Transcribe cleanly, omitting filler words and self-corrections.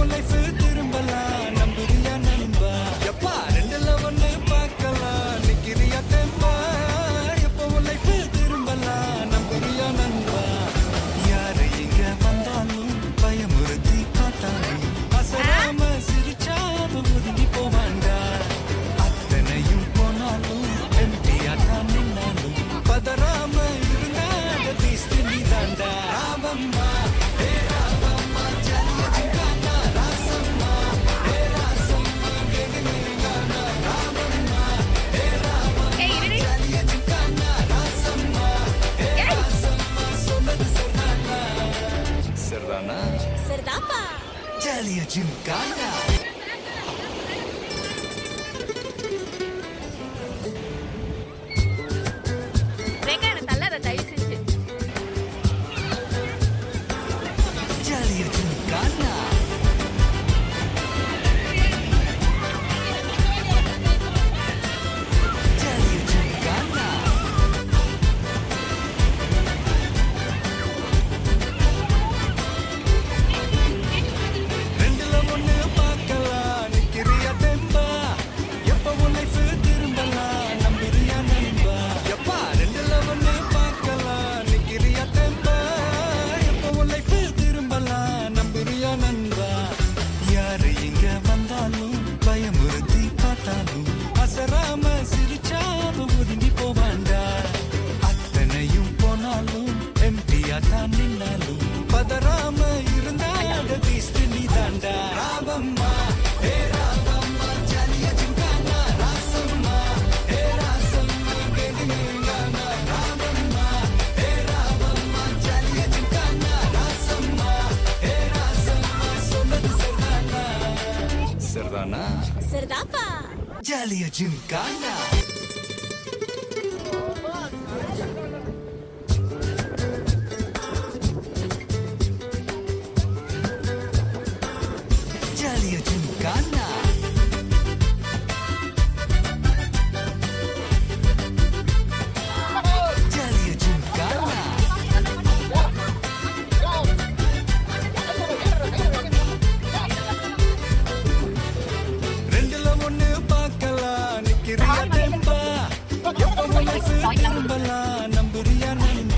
உன் லைஃப் திரும்பலாம் நம்புறியா நண்பா எப்பா ரெண்டுல ஒண்ணு பார்க்கலாம் நிக்கிறியா தெம்பா எப்போ உன் லைஃப் திரும்பலாம் நம்புறியா நண்பா யாரு இங்க வந்தாலும் பயமுறுத்தி பார்த்தாலும் அசராம சிரிச்சாம ஒதுங்கி போவாண்டா அத்தனையும் போனாலும் எம்டியா தான் நின்னாலும் பதறாம இருந்தாட பீஸ்ட் நீ தாண்டா ராமம்மா ஹே ராமம்மா ஜலிய ஜிங்கானா ராசம்மா ஹே ராசம்மா கேங்கேங்கானா ராமம்மா ஹே ராமம்மா ஜலிய ஜிங்கானா ராசம்மா ஹே ராசம்மா சொன்னது சரிதானா சரிதானா சரிதாப்பா. ஜலிய ஜிங்கானா ரேகா என்ன தள்ளாத தயவு செஞ்சு. ஜலிய ஜிங்கானா ஜலிய ஜிங்கானா ரெண்டுல ஒண்ணு பார்க்கலாம் நிக்கிறியா தெம்பா எப்ப உன் லைஃப் திரும்பலாம் நம்புறியா நண்பா எப்பா ரெண்டுல ஒண்ணு பார்க்கலாம் நிக்கிறியா தெம்பா எப்ப உன் லைஃப் திரும்பலாம் நம்புறியா நண்பா யாரு இங்க வந்தாலும் பயமுறுத்தி பார்த்தாலும் அசராம சிரிச்சாம ஒதுங்கி போவாண்டா அத்தனையும் போனாலும் எம்டியா தான் நின்னாலும் பதறாம இருந்தாட பீஸ்ட் நீ தாண்டா ராமம்மா ஹே ராமம்மா ஜலிய ஜிங்கானா ராசம்மா ஹே ராசம்மா கேங்கேங்கானா ராமம்மா ஹே ராமம்மா ஜலிய ஜிங்கானா ராசம்மா ஹே ராசம்மா சொன்னது சரிதானா சரிதானா சரிதாப்பா. ஜலிய ஜிங்கானா ஜலிய ஜிங்கானா ஜலிய ஜிங்கானா ரெண்டுல ஒண்ணு பார்க்கலாம் நிக்கிறியா தெம்பா எப்ப உன் லைஃப் திரும்பலாம் நம்புறியா நண்பா